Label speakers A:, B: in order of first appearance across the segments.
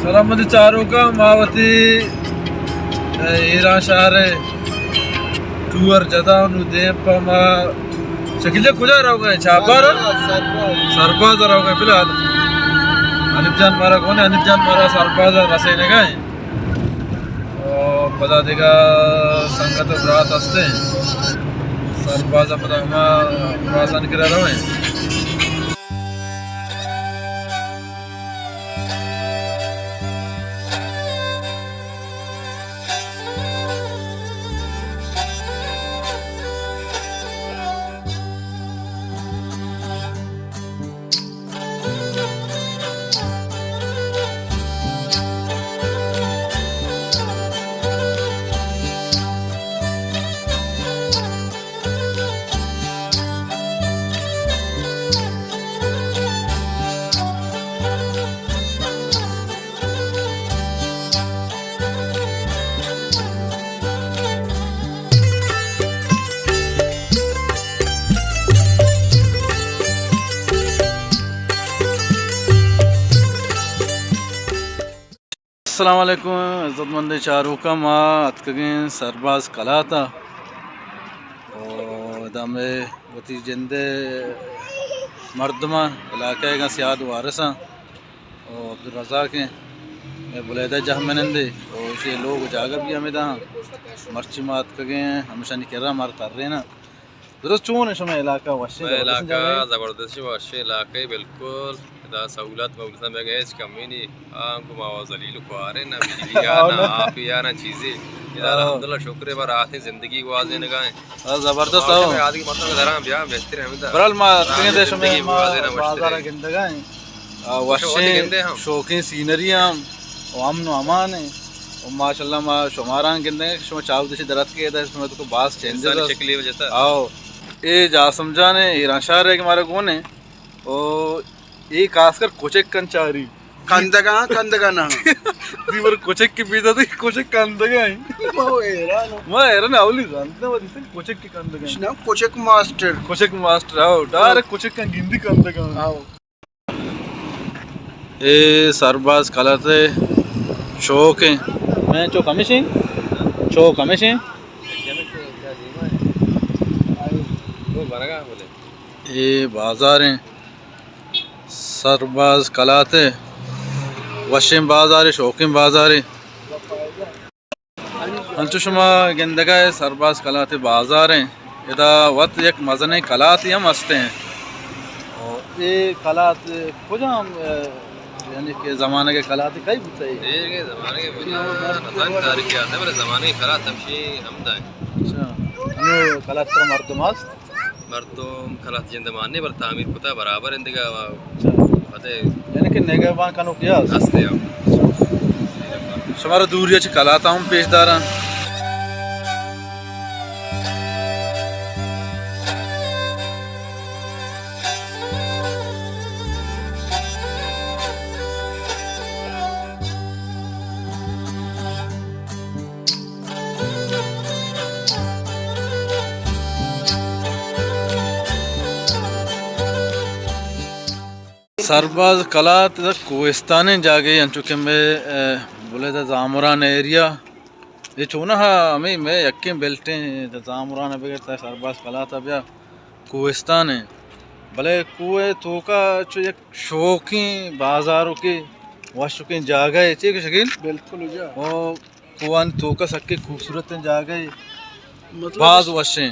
A: सलामती चारों का मावती ईरान शहर टूर जदा दे पमा शकीले कुजा रहोगे छापर सरबाज रहोगे फिलहाल अनिब जान मारा कौन है अनिब जान मारा सरबाज रसे ने गए और पता देगा संगत रात हंसते सरबाज पता हम आसान करा रहे हैं अस्सलामुअलैकुम इज़्ज़तमंद चारों का माँ अतकगें सरबाज कला था और दामे वती जिंदे मर्दमा इलाके का सियाद वारसा और अब्दुल रज़ाक हैं मैं बुलैदा जहमनंदे और उसे लोग जागर भी हमें दा मर्ची मात कगें हमेशा निकरा मार कर रहे ना दुरुस्त चून है समय इलाका वशे
B: ज़बरदस्त वशे इलाके बिल्कुल दा सहूलत बहुलत में गए कमी नहीं आंको मावा जलील को आ रहे ना बिजली ना आप या ना चीज़ें इधर अल्हम्दुलिल्लाह शुक्र है पर आते जिंदगी को आज़ ने गाएं
A: ज़बरदस्त हो
B: आज की मतलब इधर हम बियाह बेहतर है इधर
A: बरल मा कहीं देश में बाजार गिंदगाएं वशे शौकीन सीनरी हम अमन अमान है और माशाल्लाह मा शुमारान गिंदे शुमा चाव देश दरत के इधर इसमें तो बास चेंजेस
B: शक्ल वजह
A: आओ ये जा समझा ने ईरान शहर है कि हमारा कौन है और ये खासकर कोचेक कंचारी
C: कंदगा ना
A: दीवर कोचेक के पीछे तो कोचेक कंदगा है मैं एरन आवली जानते हैं वैसे कोचेक के कंदगा
C: ना कोचेक मास्टर
A: आओ डायरेक्ट कोचेक का गिंदी कंदगा आओ ये सरबाज कला से शौक है मैं चो कमिशन शौक कमिशन ये बाजार हैं सरबाज कलाते वशिम बाजार शौकीन बाजार अंचुशमा गिंदगा है सरबाज कलाते बाजार हैं इधर वक्त एक मजने कलात हम हंसते हैं और ये कलात कुछ हम यानी कि ज़माने के कलात कई बताइए
B: ये ज़माने के तारीख आते हैं ज़माने की कलात तमशी हमदा है
A: अच्छा हम कलात सर मर्दमास
B: मर्दों खलात जिंदमाने पर तामीर कुता बराबर इंदिगा अदे
A: यानी कि नेगेबान कानो किया
B: हंसते हो
A: हमारा दूरिया च कलाता हम पेशदारा सरबाज कला कोहिस्तान जागे चुके में बोले था जामुरान एरिया ये चूना हाँ हमें मैं यक्के बेल्टे जामुरान बगैर सरबाज कला था भैया कोहिस्तान है भले कुएँ तो का जो एक शौकी बाजारों के वाशुके जागा है ठीक है शकील
C: बिल्कुल
A: और कुआं तो का सबके खूबसूरत जागा है बाज वशे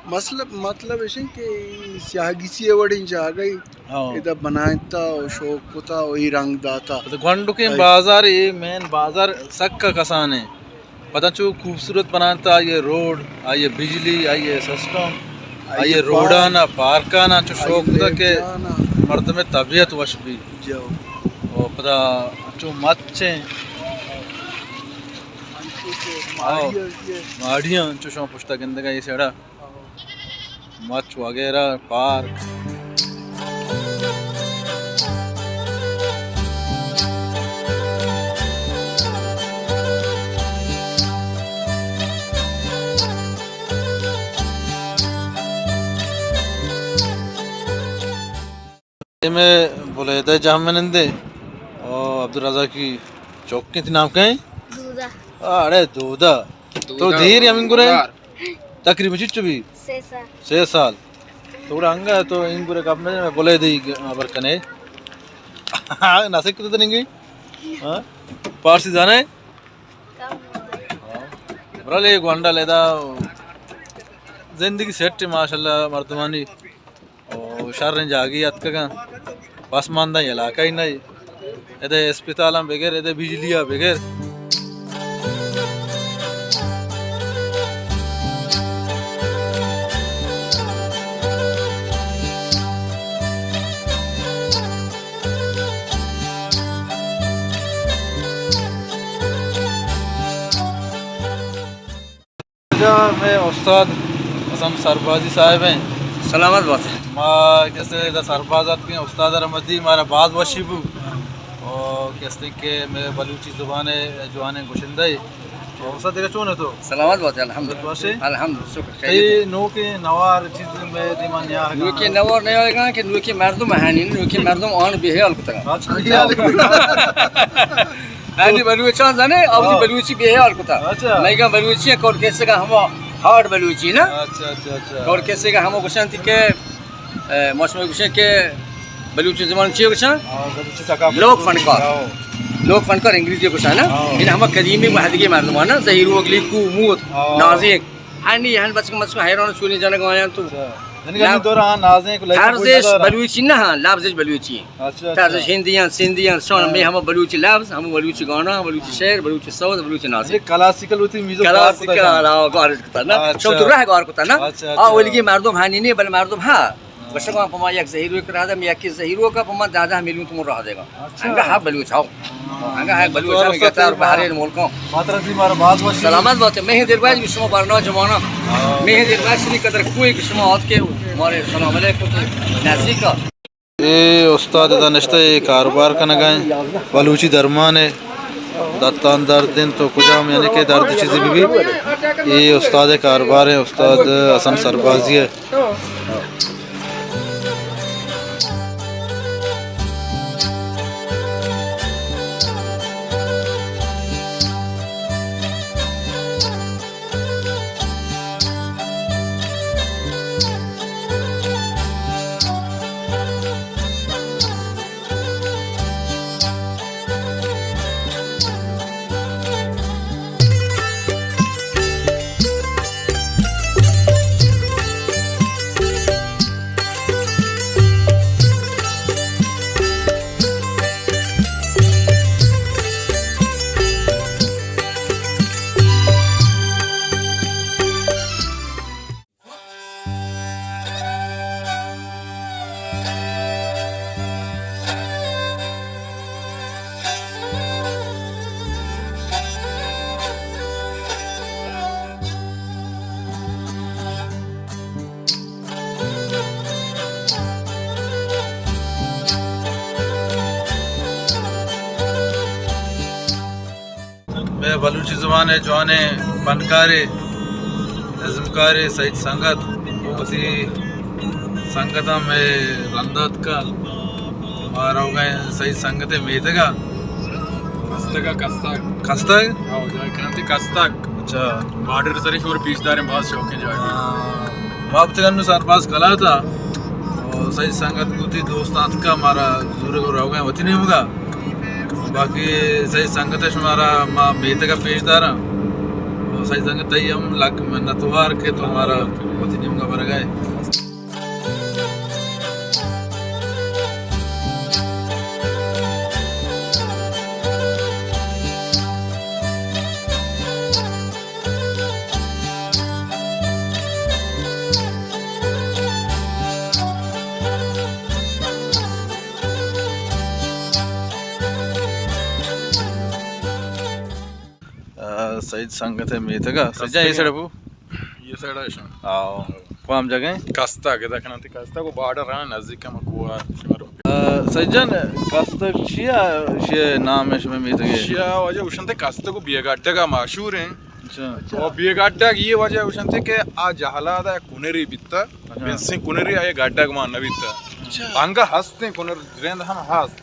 C: मतलब ऐसे कि स्यागी सी वड़ी जा गई इधर बनाता और शौक होता वही रंग दाता
A: तो गंडू के बाजार ये मेन बाजार सक्का कसान है पता चो खूबसूरत बनाता ये रोड आइए बिजली आइए सिस्टम आइए रोडाना पार्काना जो शौक होता के मर्द में तबीयत वश भी
C: जाओ
A: और पता जो मच्छे माड़ियाँ जो शौक पुछता गंदगा ये सेड़ा मच वगैरह पार्क में बुलैदा जामनंदे और अब्दुल रज़ाक की चौक कितने नाम का है
D: दूधा
A: अरे दूधा तो धीर या मिंगुरे तकरीबन चिच्चू भी
D: सेसा
A: 6 साल थोड़ा हंगा तो इंगुरे का अपने बोले दी अबर कने नासिक कितने देंगे हाँ पारसी जाना है
D: कम
A: बराले एक वंडा लेदा जिंदगी सेट है माशाल्लाह मर्दमानी और शहर ने जागी याद का पासमानदा इलाका ही नहीं इधर अस्पताल बगैर इधर बिजलियाँ बगैर में उस्ताद असम सरबाजी साहब हैं
E: सलामत बात है
A: माँ कैसे सरबाजात के उस्ताद रहमती हमारा बाज वशीबू और कैसे के मैं बलूची ज़ुबान जुआन गुशिंदा और उस्ताद देखा चून है तो
E: सलामत बात है अल्हम्दुलिल्लाह
A: अल्हम्दुलिल्लाह
E: अल्हम्दुलिल्लाह शुक्र
A: कई नो के नवार चीज़ में दिमान या
E: नुके नवर नहीं होगा कि नुके मर्दम हानि नुके मर्दम आन भी है अलकुता हानि बलूची जाने अब बलूची भी है अलकुता
A: अच्छा।
E: नहीं का बलूची कोड कैसे का हम हार्ड बलूची ना
A: अच्छा अच्छा अच्छा
E: कोड कैसे का हम गुशान के मौसम गुशान के बलूची जमान चाहिए गुशान
A: और बलूची सकाफत
E: लोक फनकार अंग्रेजी गुशान ना इन हम कदीमी महदगी मर्दम ना जहीर वगली कुमूत नाजिक हानि यहां बच मच हैरान सुनी जाने को आया तो
A: यानी कि दौरान नाज़ें को
E: तारजेश बलूची ना लाब्जेश बलूची
A: अच्छा
E: तारजेश हिंदियां सिंधियां सोन में हम बलूची लाब्ज हम बलूची गाना बलूची शेर बलूची सौद बलूची नाज
A: ये क्लासिकल होती म्यूजिक
E: क्लासिकल लाओ गार कुता ना
A: अच्छा।
E: शो तो रह गार कुता ना
A: अच्छा,
E: आ
A: अच्छा।
E: ओलिगी मर्दम हानि नहीं बल मर्दम हां बशको पमा एक जहीरो एक राजा में एक जहीरो का पमा दादा मिलूं तुम रह देगा हंगा हा बलूच आओ हंगा हा बलूच में गतार बाहर मुल्कों
A: मात्रा थी हमारा बाज वशी
E: सलामत बात है मैं दिलबाज विश्व बारना जमाना मैं दिलबाज श्री कदर कोई किस्म हाथ के मारे सलाम अलैकुम नाज़िका
A: ये उस्ताद दा नश्ता ये कारोबार का नगाएं बलूची दरमान है दातान दर्द दिन तो कुजाम यानी कि दर्द चीज़ें भी ये उस्ताद कारोबार है उस्ताद असम सरबाजी है मैं बलूची ज़ुबान है जवाने फनकारे नज़मकारे सईद संगत उसी संगत में रंदत का मारा हो गए सईद संगत मेतगा खस्ता अच्छा
F: बार्डर सरी और पीछदार बहुत शौकीन जाए
A: वापस करने सरपास कला था और सही संगत गुती दोस्तान का हमारा जरूर को रहो गए होती नहीं होगा बाकी सही संगत है हमारा माँ बेटे का पेशदार और सही संगत ही हम लग में नतवार के तो हमारा होती नहीं होगा बर गए सईद संगत है मेतगा सजा ये सड़बू
F: ये साइड है
A: आओ पाम जगह
F: कस्ता के देखना थी कस्ता को बार्डर है नजदीक का मकुआ
A: सज्जन कास्तक शिया शे नाम है शमे मेतगे
F: शिया वजह उशंते कस्ता को बियगाड्डा का मशहूर है
A: अच्छा
F: और बियगाड्डा की ये वजह उशंते के आ जहला दा कुनेरी बित्ता बेंसे कुनेरी आए गाड्डा का मान बित्ता अंगा हंसते कुनर जिरेंद हम हंस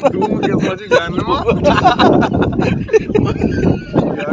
F: तुम के मजी जानवा या